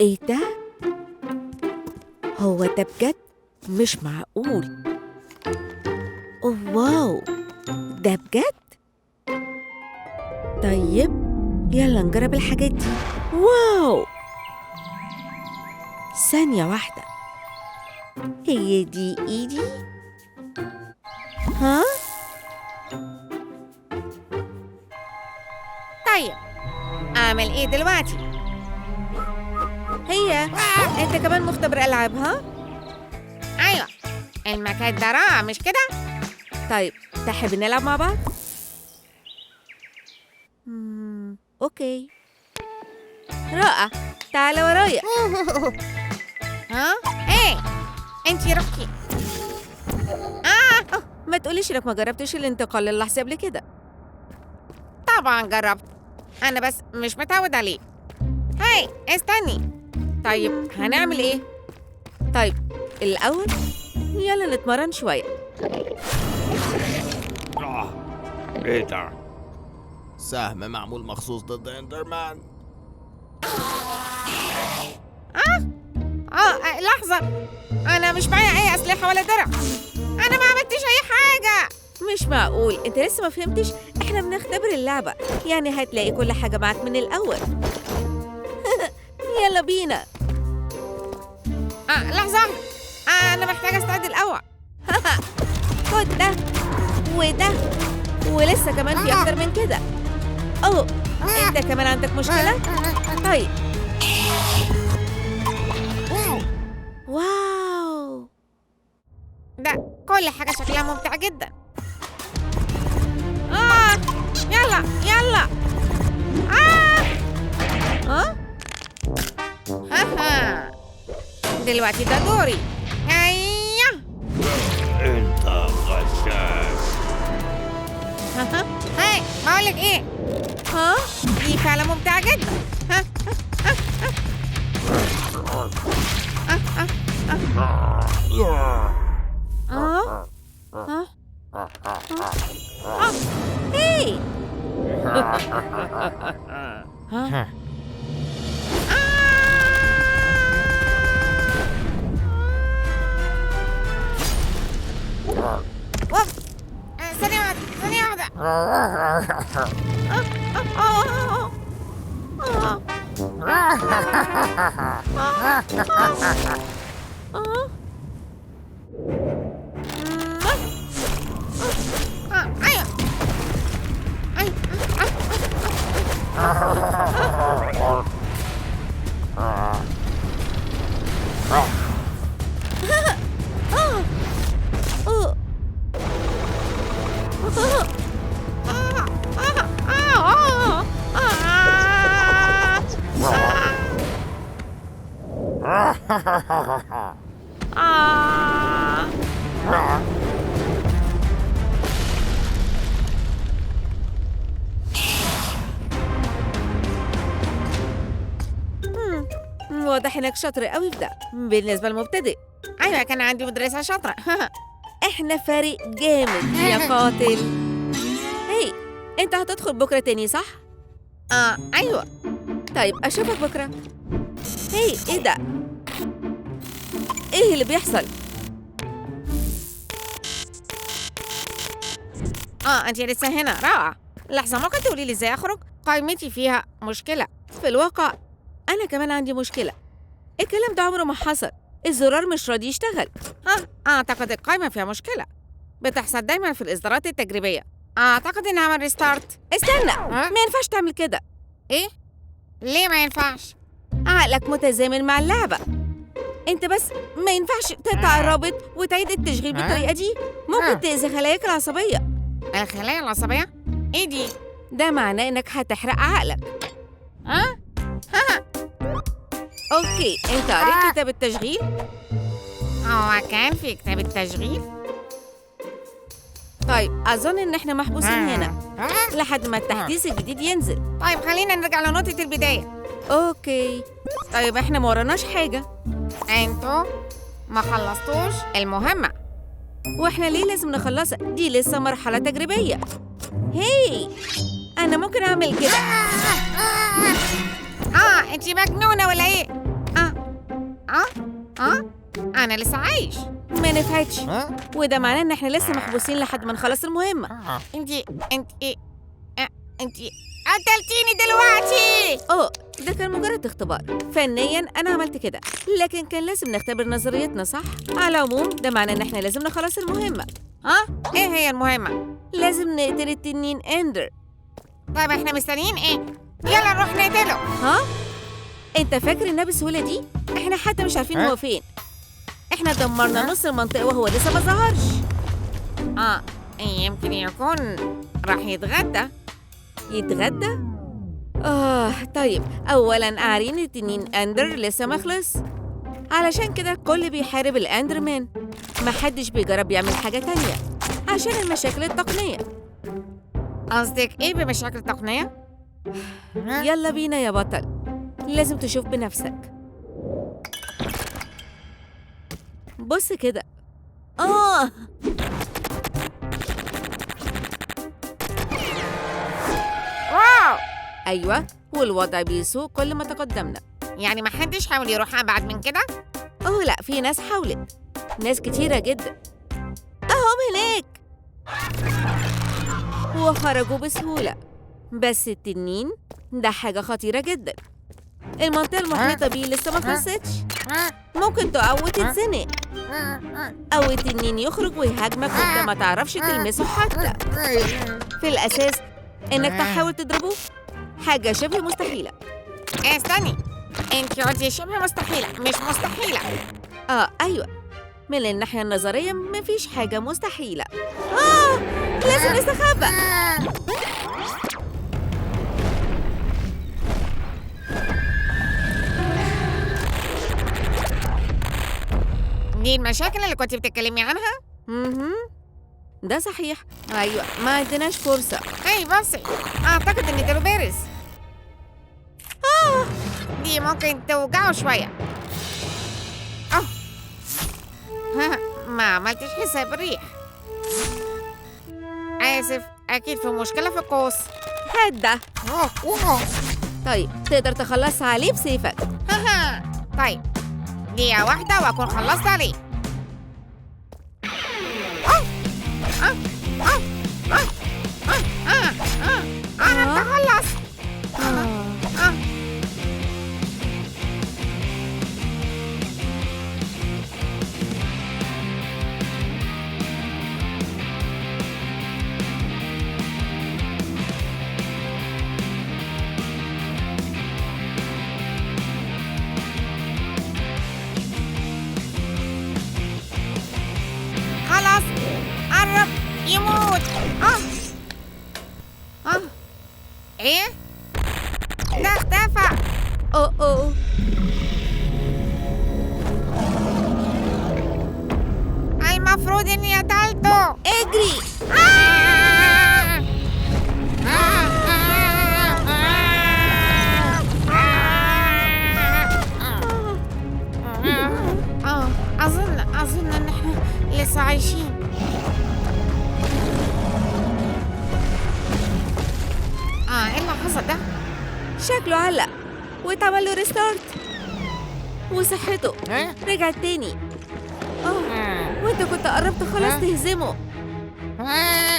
ايه ده؟ هو ده بجد؟ مش معقول. أوه واو، ده بجد؟ طيب يلا نجرب الحاجات دي. واو، ثانية واحدة، هي دي ايدي؟ ها؟ طيب أعمل إيه دلوقتي؟ هي انت كمان مختبر ألعاب ها؟ أيوة، المكان ده رائع مش كده؟ طيب تحب نلعب مع بعض؟ اوكي، رائع، تعال ورايا. ها؟ إيه؟ أنتي روحي. ما تقوليش انك ما جربتش الانتقال للحظة قبل كده. طبعا جربت، أنا بس مش متعود عليه. هاي استني. طيب هنعمل ايه؟ طيب الأول يلا نتمرن شوية. ايه ده؟ سهم معمول مخصوص ضد اندرمان. لحظة، أنا مش معايا أي أسلحة ولا درع، أنا ما عملتش أي حاجة. مش معقول، انت لسه ما فهمتش؟ احنا بنختبر اللعبة، يعني هتلاقي كل حاجة معاك من الأول. يلا بينا. لحظة، أنا محتاجة أستعد الأول. خد ده وده، ولسه كمان في أكتر من كده. أوه، انت كمان عندك مشكلة؟ طيب واو، ده كل حاجة شكلها ممتع جدا. يلا يلا. ها؟ ها دلوقتي ده دوري. هيا. انت غشاش. هاي بقولك ايه، ها؟ دي فعلا ممتعة جدا. ها ها؟ هاي. ها؟ وف. ثانية واحدة ثانية واحدة. أيوة. واضح انك شاطر قوي في ده بالنسبة للمبتدئ. أيوة، كان عندي مدرسة شاطرة. احنا فريق جامد يا قاتل. هي انت هتدخل بكرة تاني صح؟ أيوة. طيب اشوفك بكرة. هي ايه ده؟ ايه اللي بيحصل؟ أنت لسه هنا، رائع. لحظة، ممكن تقولي لي إزاي أخرج؟ قائمتي فيها مشكلة. في الواقع انا كمان عندي مشكلة. الكلام ده عمره ما حصل، الزرار مش راضي يشتغل. أعتقد القائمة فيها مشكلة، بتحصل دايما في الإصدارات التجريبية. أعتقد إني أعمل ريستارت. استنى، ما ينفعش تعمل كده. إيه؟ ليه ما ينفعش؟ عقلك متزامن مع اللعبة. انت بس ما ينفعش تقطع الرابط وتعيد التشغيل بالطريقة دي، ممكن تأذي خلاياك العصبية. الخلايا العصبية؟ إيه دي؟ ده معناه انك هتحرق عقلك. اوكي، انت قريت كتاب التشغيل؟ هو كان في كتاب التشغيل؟ طيب اظن ان احنا محبوسين هنا لحد ما التحديث الجديد ينزل. طيب خلينا نرجع لنقطة البداية. اوكي، طيب احنا ما وراناش حاجة. انتوا ما خلصتوش المهمة. واحنا ليه لازم نخلصها؟ دي لسه مرحلة تجريبية. هي انا ممكن اعمل كده. انتي مجنونة ولا ايه؟ أنا لسه عايش. ما نفعتش، ها؟ وده معناه إن إحنا لسه محبوسين لحد ما نخلص المهمة. انت قتلتيني دلوقتي. ده كان مجرد اختبار. فنياً أنا عملت كده، لكن كان لازم نختبر نظريتنا، صح؟ على العموم ده معناه إن إحنا لازم نخلص المهمة. ايه هي المهمة؟ لازم نقتل التنين إندر. طيب احنا مستنيين ايه؟ يلا نروح نقتله. ها؟ أنت فاكر إنها بالسهولة دي؟ إحنا حتى مش عارفين هو فين. إحنا دمرنا نص المنطقة وهو لسه ما ظهرش. يمكن يكون راح يتغدى. يتغدى؟ طيب أولاً أعرين التنين أندر لسه ما خلص، علشان كده الكل بيحارب الأندرمان. محدش بيجرب يعمل حاجة تانية عشان المشاكل التقنية. قصدك ايه بمشاكل تقنية؟ يلا بينا يا بطل، لازم تشوف بنفسك. بص كده. واو! أيوة، والوضع بيسوء كل ما تقدمنا. يعني ما حدش حاول يروح أبعد من كده؟ لا، في ناس حاولت، ناس كتيرة جدا. أهم هناك وخرجوا بسهولة. بس التنين ده حاجة خطيرة جدا. المنطقة المحيطة بيه لسه ما خلصتش. ممكن تقع وتتزنق، أو التنين يخرج ويهاجمك وانت ما تعرفش تلمسه حتى. في الأساس إنك تحاول تضربه حاجة شبه مستحيلة. استني، انت قلتي شبه مستحيلة مش مستحيلة. أيوة، من الناحية النظرية مفيش حاجة مستحيلة. لازم نستخبى. دي المشاكل اللي كنت بتتكلمي عنها؟ ده صحيح. أيوة، ما عندناش فرصة. اي بصي، اعتقد ان دروبيرس دي ممكن توجعه شوية. ما عملتش حساب الريح. آسف، أكيد في مشكلة في القوس. هات ده. طيب تقدر تخلص عليه بسيفك. طيب، دقيقة واحدة وأكون خلصت عليه. أنا بتخلص. خلاص قرب يموت. ايه ده اختفى. أوه. المفروض اني قتلته. اجري. أظن إن إحنا لسه عايشين. إيه اللي حصل ده؟ شكله علق واتعمل له ريستارت وصحته رجعت تاني. وانت كنت قربت خلاص تهزمه.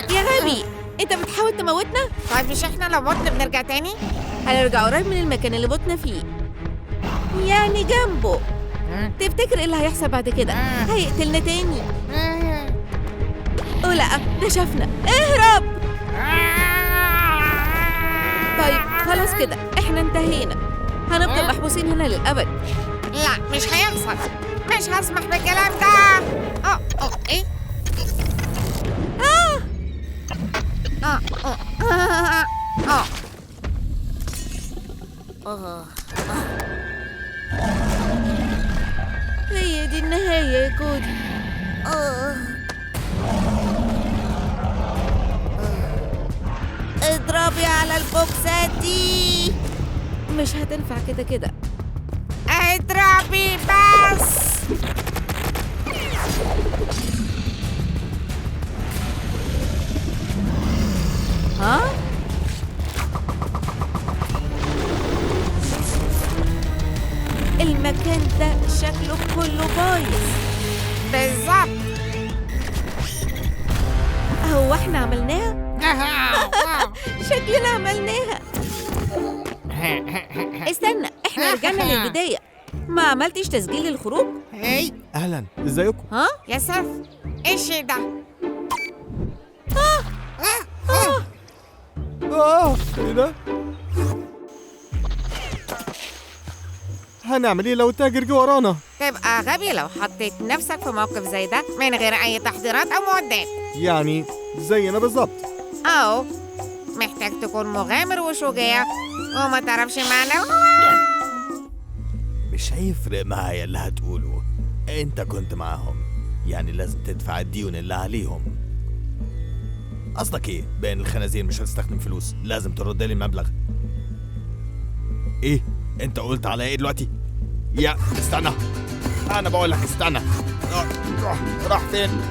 يا غبي، انت بتحاول تموتنا؟ طيب مش إحنا لو متنا بنرجع تاني؟ هنرجع قريب من المكان اللي متنا فيه، يعني جنبه. تفتكر ايه اللي هيحصل بعد كده؟ هيقتلنا تاني. لا، ده شافنا. اهرب. طيب خلاص كده، احنا انتهينا. هنفضل محبوسين هنا للأبد. لا، مش هيحصل. مش هسمح بالكلام ده. ايه؟ هي دي النهاية يا كودي. اضربي على البوكسات دي. مش هتنفع كده. اضربي بس. المكان ده شكله كله بايظ. بالظبط. هو احنا عملناها؟ شكلنا عملناها. استنى، احنا رجعنا للبداية. ما عملتش تسجيل الخروج؟ هاي اهلا، ازيكم؟ ها؟ يا سيف، ايه الشيء ده؟ ايه ده؟ هنعمل ايه لو التاجر جه ورانا؟ تبقى غبي لو حطيت نفسك في موقف زي ده من غير أي تحضيرات أو معدات. يعني زينا بالظبط. أو محتاج تكون مغامر وشجاع وما تعرفش معنى. مش هيفرق معايا اللي هتقوله، انت كنت معاهم، يعني لازم تدفع الديون اللي عليهم. قصدك ايه؟ بين الخنازير مش هتستخدم فلوس، لازم ترد لي المبلغ. ايه؟ انت قلت على ايه دلوقتي؟ يا استنى، انا بقول لك استنى. راح فين؟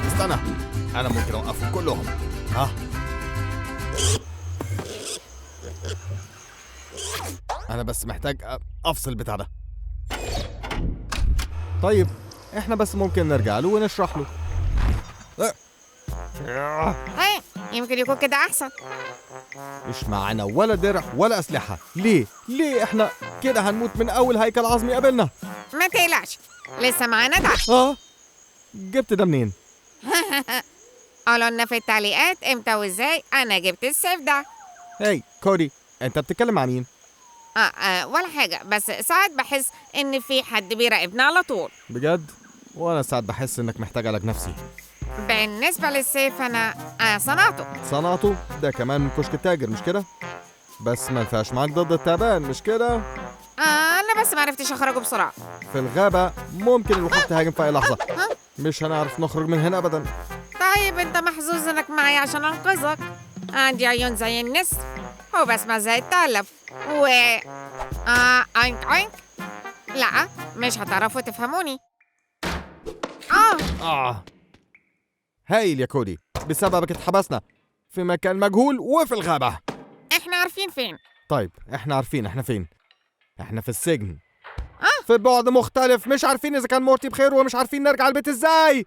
استنى، انا ممكن اوقفهم كلهم. ها؟ انا بس محتاج افصل البتاع ده. طيب احنا بس ممكن نرجع له ونشرح له. هاي يمكن يكون كده أحسن. مش معانا ولا درع ولا اسلحه. ليه احنا كده هنموت من اول هيكل عظمي قابلنا. ما تقلقش، لسه معانا ده. جبت ده منين؟ قولوا لنا في التعليقات امتى وازاي انا جبت السيف ده. هاي كودي، انت بتتكلم مع مين؟ ولا حاجة، بس ساعات بحس ان في حد بيراقبنا على طول. بجد؟ وانا ساعات بحس انك محتاج علاج نفسي. بالنسبة للسيف انا صنعته. ده كمان من كشك التاجر مش كده؟ بس ما ينفعش معاك ضد التعبان مش كده؟ انا بس ما عرفتش اخرجه بسرعة. في الغابة ممكن الوحوش تهاجم في اي لحظة. مش هنعرف نخرج من هنا ابدا. طيب انت محظوظ انك معايا عشان انقذك. عندي عيون زي النسر وبسمع زي الثعلب عينك عينك. لا مش هتعرفوا تفهموني. هايل يا كودي، بسببك اتحبسنا في مكان مجهول وفي الغابة. احنا عارفين فين. طيب احنا عارفين احنا فين. احنا في السجن. في بعد مختلف، مش عارفين اذا كان مورتي بخير ومش عارفين نرجع البيت ازاي.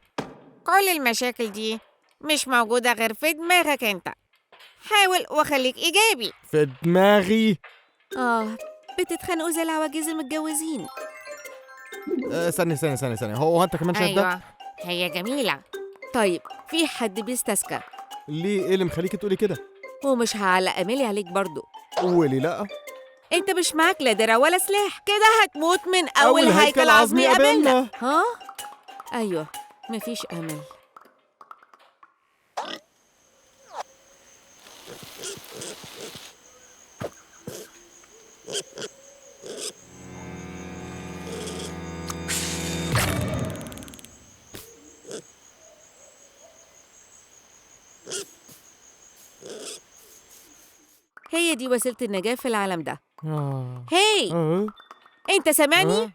كل المشاكل دي مش موجودة غير في دماغك انت. حاول وخليك ايجابي. في دماغي؟ بتتخانقوا زي العواجيز المتجوزين. ثانية، هو انت كمان شايف ده؟ ايوه هي جميلة. طيب في حد بيستسكى. ليه؟ ايه اللي مخليكي تقولي كده؟ ومش هعلق امالي عليك برضو. قولي لا. انت مش معاك لا درع ولا سلاح، كده هتموت من اول هيكل عظمي قابلنا. ايوه مفيش امل. هي دي وسيلة النجاة في العالم ده. هاي انت سامعني؟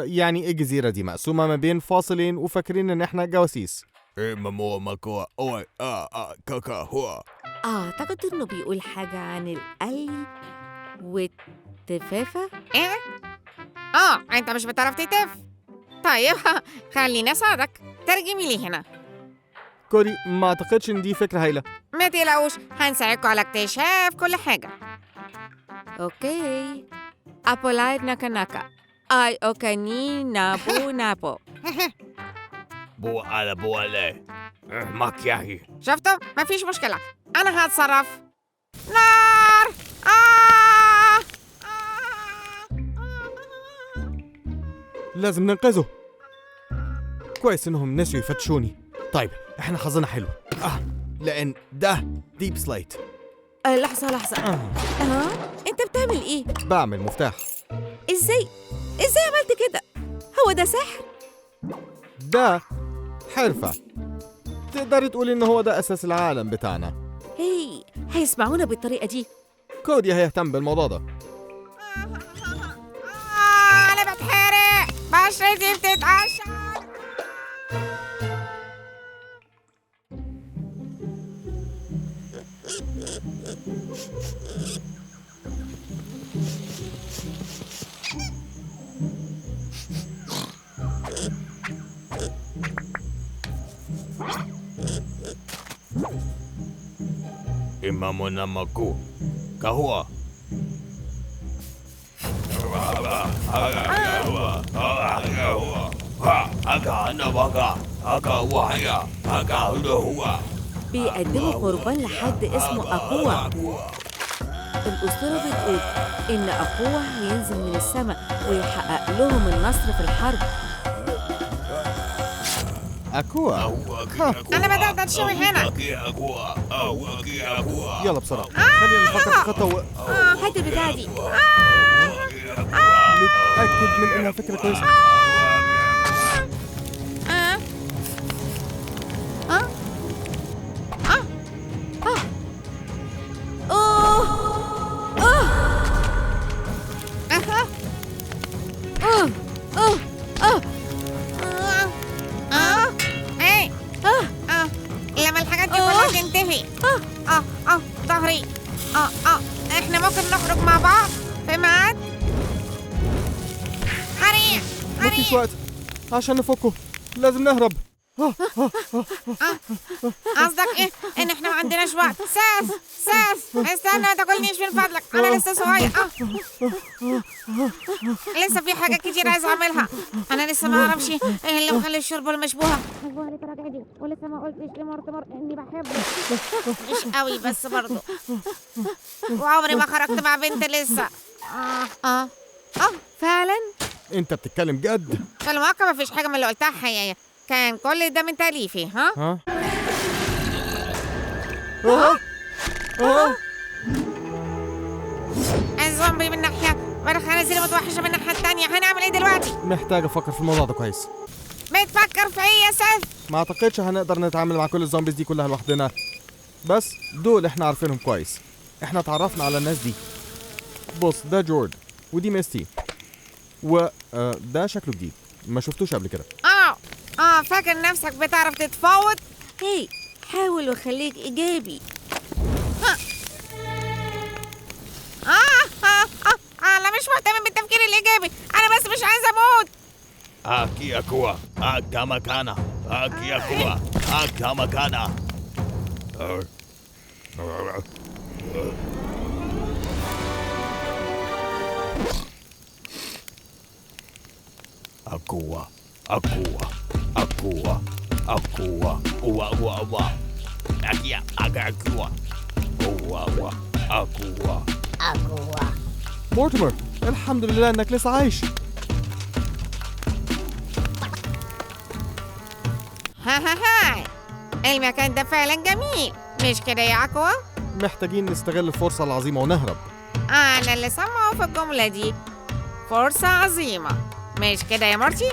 يعني ايه الجزيرة دي مقسومة ما بين فاصلين وفاكرين ان احنا جواسيس. اعتقد انه بيقول حاجة عن القلي والتفافة. ايه؟ انت مش بتعرف تتف. طيب خليني اساعدك، ترجمي لي هنا. كوري ما اعتقدش ان دي فكرة هايلة. ما تقلقوش، هنساعدكم على اكتشاف كل حاجة. اوكي. ابولايد ناكا ناكا اي اوكاني نابو نابو. بو على مكياهي. شفتوا؟ مفيش مشكلة، أنا هتصرف. نار! لازم ننقذه. كويس انهم نسيوا يفتشوني. طيب احنا حظنا حلو. لان ده ديب سلايت. لحظة انت بتعمل ايه؟ بعمل مفتاح. ازاي عملت كده؟ هو ده سحر؟ ده حرفة. تقدري تقولي ان هو ده اساس العالم بتاعنا. هيسمعونا بالطريقة دي. كودي هيهتم بالموضوع ده. أنا بتحرق، بشرتي بتتقشر. Imamu namaku. Kahua. بيقدموا قربان لحد اسمه أقوى. الأسطورة بتقول إن أقوى هينزل من السماء ويحقق لهم النصر في الحرب. أكوا. أنا بدأت أتشوي هنا. يلا بسرعة خلينا نفكر في خطة هات البتاعة دي. نتأكد من إنها فكرة كويسة. لما الحاجات دي كلها تنتهي ظهري احنا ممكن نخرج مع بعض في ميعاد. حريق مفيش وقت عشان نفكه، لازم نهرب. قصدك ايه؟ ان احنا ما عندناش وقت. ساس استنى ما تاكلنيش من فضلك، انا لسه صغير. لسه في حاجات كتير عايز اعملها. انا لسه ما اعرفش ايه اللي مخلي الشوربه المشبوهه ولسه ما قلتش لمرتمر اني بحبه. مش قوي بس برضه، وعمري ما خرجت مع بنت لسه. فعلا؟ أنت بتتكلم جد؟ في الواقع مفيش حاجه من اللي قلتها حقيقيه، كان كل ده من تأليفي. ها؟ الزومبي من ناحيه والخنازير المتوحشه من الناحيه التانيه. هنعمل ايه دلوقتي؟ محتاج أفكر في الموضوع ده كويس. بتفكر في ايه يا سيف؟ ما أعتقدش هنقدر نتعامل مع كل الزومبيز دي كلها لوحدنا، بس دول إحنا عارفينهم كويس. إحنا اتعرفنا على الناس دي. بص، ده جورج ودي ميستي ده شكله جديد، ما شفتوش قبل كده. فاكر نفسك بتعرف تتفاوض؟ هي حاول وخليك إيجابي. أنا مش مهتم بالتفكير الإيجابي، أنا بس مش عايزة أموت. Aki akua. Akamakana. Aki akua. Akamakana. Akua. Akua. Akua. Akua. Ua ua ua. Akia. Akua. Ua ua. Akua. مورتمر، الحمد لله إنك لسه عايش. هاي المكان ده فعلا جميل، مش كده يا أكوا؟ محتاجين نستغل الفرصة العظيمة ونهرب. أنا اللي سمعه في الجملة دي فرصة عظيمة، مش كده يا مارتي؟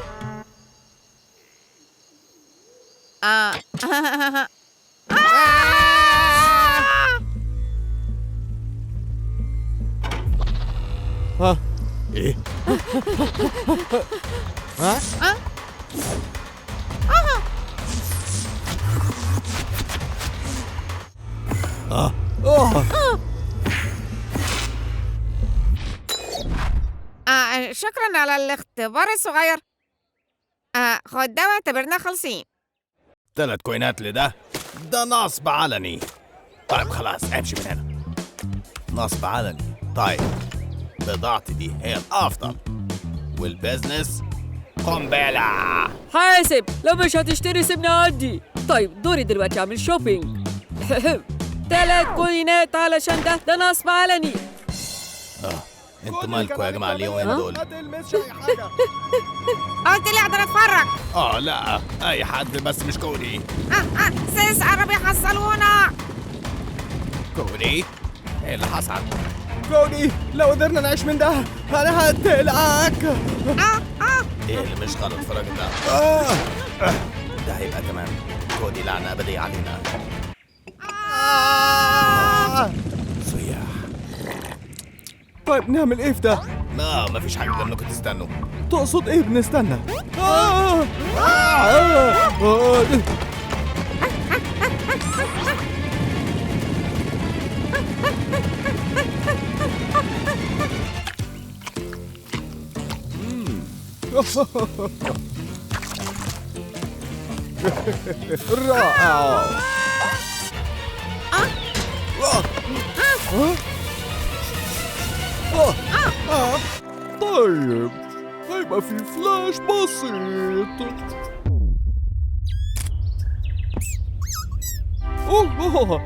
ها؟ إيه؟ ها؟ شكرا على الاختبار الصغير. خد ده واعتبرنا خالصين. 3 كوينات لده؟ ده نصب علني. طيب خلاص امشي من هنا. نصب علني. طيب بضاعتي دي هي الافضل والبزنس قنبلة. حاسب، لو مش هتشتري سيبني اعدي. طيب دوري دلوقتي اعمل شوبينج. 3 كوينات علشان ده نصب علني. انتوا مالكوا يا جماعة اليومين دول؟ ما تلمسش أي حاجة. قلت لي اقدر اتفرج. لا اي حد بس مش كودي. سيس قرب يحصلونا. كودي؟ ايه اللي حصل؟ كودي، لو قدرنا نعيش من ده أنا هقتلك. ايه اللي مش غلط في الراجل ده؟ ده هيبقى تمام. كودي لعنة أبدية علينا. صياح. طيب نعمل إيه في ده؟ ما فيش حاجة غير انكم تستنوا. تقصد إيه بنستنى؟ رائع. طيب هيبقى في فلاش بسيط. اوه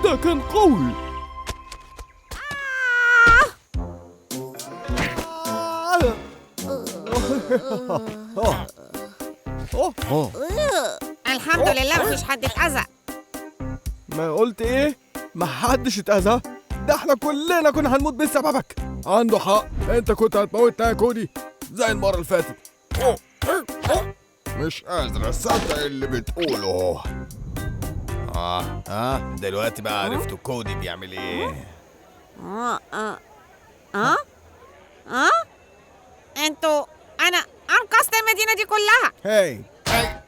ده كان قوي. الحمد لله مفيش حد اتأذى. ما قلت ايه؟ ما حدش اتأذى. ده احنا كلنا كنا هنموت بسببك. عنده حق، انت كنت هتموتنا يا كودي زي المرة اللي فاتت. مش قادر اصدق اللي بتقوله. دلوقتي بقى عرفتوا كودي بيعمل ايه. انتوا انا انقذت المدينة دي كلها. هاي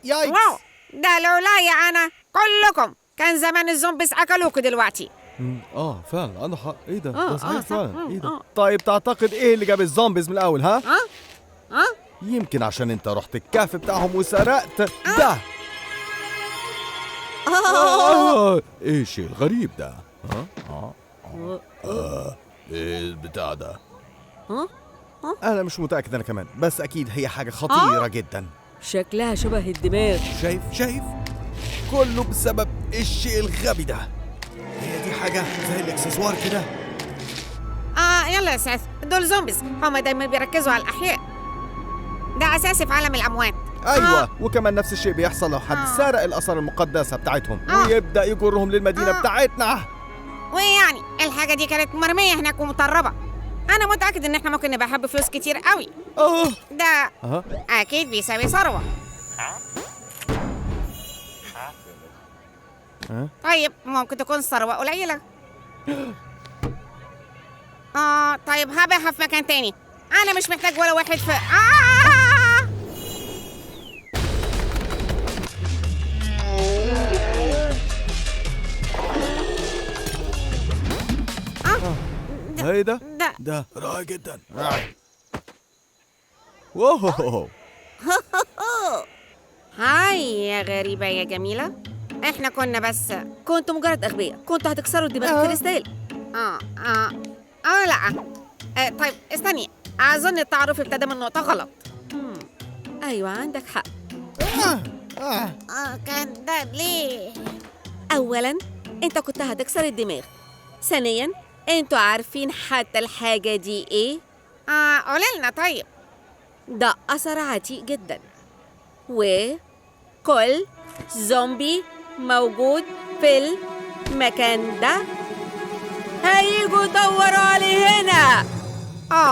يايكس. واو، ده لولاي انا كلكم كان زمان الزومبيز اكلوكوا دلوقتي. فعلا عنده حق. ايه ده؟ آه، ده صحيح آه، فعلا. ايه ده؟ آه. طيب تعتقد ايه اللي جاب الزومبيز من الاول ها؟ ها يمكن عشان انت رحت الكهف بتاعهم وسرقت ده. ايه الشيء الغريب ده؟ ايه البتاع ده؟ انا مش متأكد انا كمان، بس اكيد هي حاجة خطيرة جدا. شكلها شبه الدماغ. شايف كله بسبب الشيء الغبي ده. هي دي حاجة زي الاكسسوار كده. يلا يا ساث، دول زومبيز هما دايما بيركزوا على الأحياء. ده أساسي في عالم الأموات. ايوه وكمان نفس الشيء بيحصل لو حد سرق الآثار المقدسة بتاعتهم ويبدأ يجرهم للمدينة بتاعتنا. ويعني الحاجة دي كانت مرمية هناك ومطربة. أنا متأكد إن إحنا ممكن نبقى بفلوس كتير قوي. ده أكيد بيساوي ثروة. طيب ممكن تكون ثروة قليلة. طيب هبيعها في مكان تاني. أنا مش محتاج ولا واحد في هاي ده رائع جدا. واو. هاي يا غريبة يا جميلة. إحنا كنا بس كنتوا مجرد أغبياء، كنتوا هتكسروا دماغ كريستال. لا. طيب استني، أظن التعرف ابتدى من نقطة غلط. أيوة عندك حق. كان ده ليه؟ أولاً أنت كنت هتكسر الدماغ. ثانياً أنتوا عارفين حتى الحاجة دي إيه؟ قوليلنا طيب. ده أثر عتيق جدا، وكل زومبي موجود في المكان ده هيجوا يدوروا عليه هنا.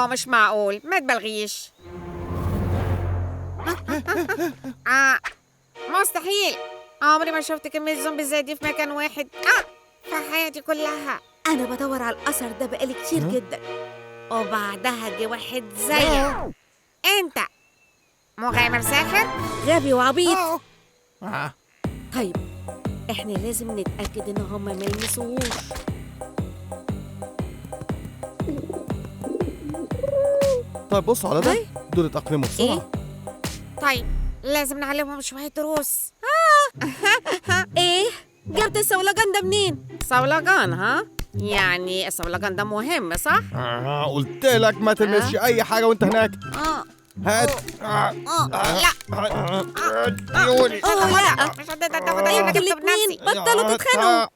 مش معقول، ما تبالغيش. مستحيل. عمري ما شفت كمية زومبي زي دي في مكان واحد في حياتي كلها. أنا بدور على الأثر ده بقالي كتير جدا. وبعدها جه واحد زيك. أنت مغامر ساحر؟ غبي وعبيط. طيب إحنا لازم نتأكد إن هما ما يلمسوهوش. طيب بص على ده. دول اتأقلموا بسرعة. طيب لازم نعلمهم شوية دروس. إيه؟ جبت الصولجان ده منين؟ صولجان ها؟ يعني الصولجان ده مهم صح؟ قلت لك ما تلمسش أي حاجة وأنت هناك. هات. لا اديوني. لا مش هتقدر تاخد أي حاجة الاتنين بنفسي. بطلوا تتخانقوا.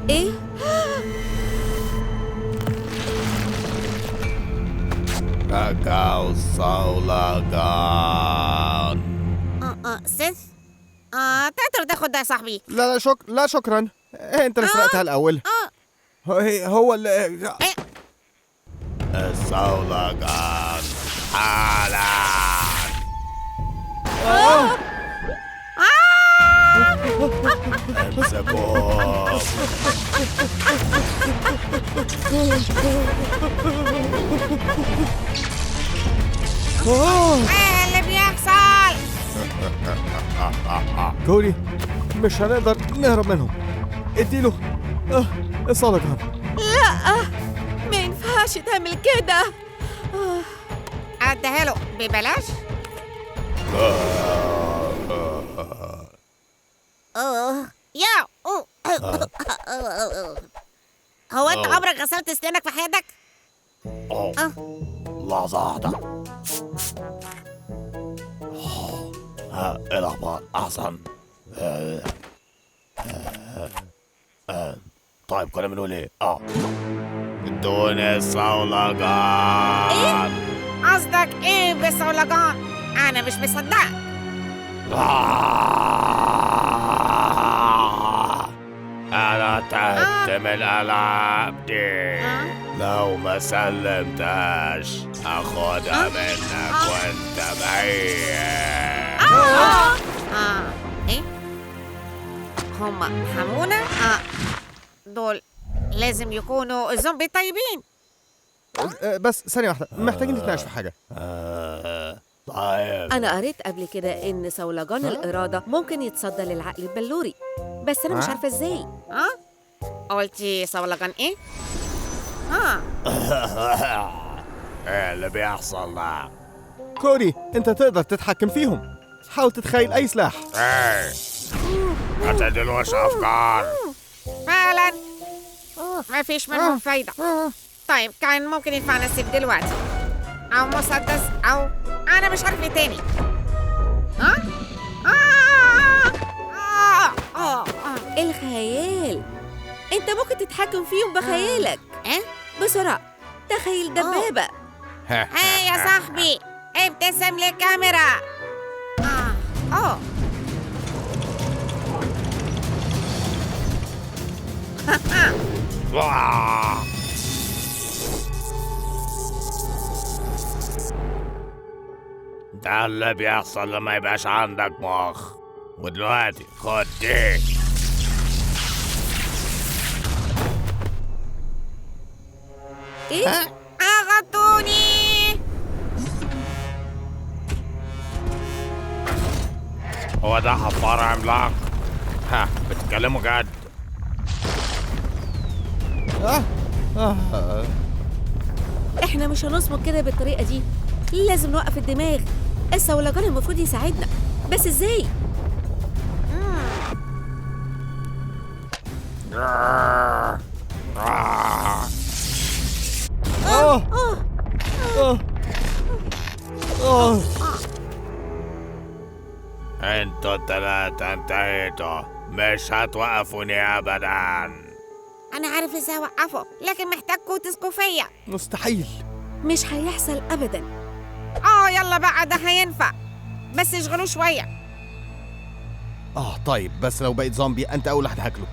إيه؟ كاكاو صولجان. تقدر تاخد ده يا صاحبي. لا لا شكرا. انت اللي سرقتها الاول. هو اللي الصولجان حالا. امسكوه. ايه اللي بيحصل؟ كودي مش هنقدر نهرب منهم. اديله الصولجان. لا، ما ينفعش تعمل كده. اديها له ببلاش. يا هو انت عمرك غسلت اسنانك في حياتك؟ لحظة واحدة. ايه الأخبار؟ أحسن. طيب كنا بنقول ايه؟ ادوني الصولجان. قصدك ايه بالصولجان؟ انا مش مصدقك. أنا تعبت من الألعاب دي. لو ما سلمتهاش أخدها منك وأنت بعيد. ايه؟ هم حمونا؟ دول لازم يكونوا الزومبي طيبين. بس ثانية واحدة، محتاجين نتناقش في حاجة. طيب. أنا قريت قبل كده إن صولجان الإرادة ممكن يتصدى للعقل البلوري، بس أنا مش عارفة إزاي. قلتي صولجان ايه؟ ايه اللي بيحصل ده؟ كودي انت تقدر تتحكم فيهم. حاول تتخيل اي سلاح. ايه ما تدلوش افكار. فعلا ما فيش منهم فايدة. طيب كان ممكن ينفعنا السيف دلوقتي، أو مسدس، أو أنا مش عارف ايه تاني. الخيال، أنت ممكن تتحكم فيهم بخيالك. ايه؟ بسرعة تخيل دبابة. هاي يا صاحبي، ابتسم للكاميرا. ده اللي بيحصل لما يبقاش عندك مخ. ودلوقتي خد دي. إيه؟ أغطوني. هو ده حفار عملاق؟ بتتكلموا جد؟ إحنا مش هنصمد كده بالطريقة دي، لازم نوقف الدماغ. الصولجان المفروض يساعدنا، بس إزاي؟ انتوا التلاتة انتهيتوا، مش هتوقفوني ابدا. أنا عارف إزاي أوقفه، لكن محتاجكوا تثقوا فيا. مستحيل. مش هيحصل أبداً. يلا بقى، ده هينفع، بس اشغلوه شوية. طيب بس لو بقيت زومبي انت اول واحد هاكله.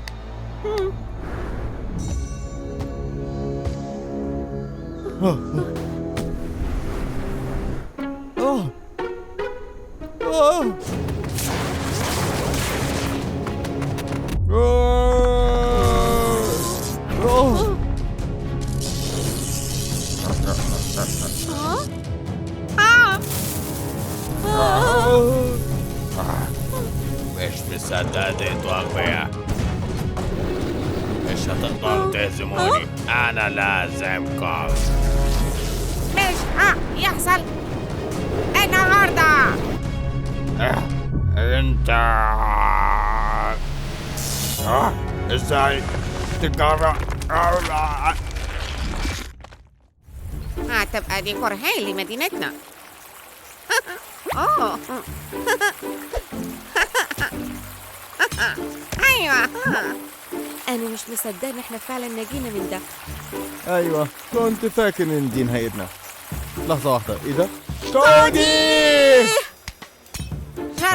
مش مصدق انتوا اغبياء. مش هتقدروا تهزموني، انا لازمكم. مش يحصل النهارده. انت ازاي تجرأ؟ هتبقى ديكور هايل لمدينتنا. ايوه. أنا مش مصدقة إن إحنا فعلاً نجينا من ده. ايوه كنت فاكر ان دي نهايتنا. لحظة واحدة، ايه ده؟ كودي!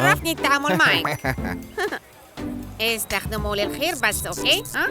شرفني التعامل معك. استخدموه للخير بس، أوكي؟ ها؟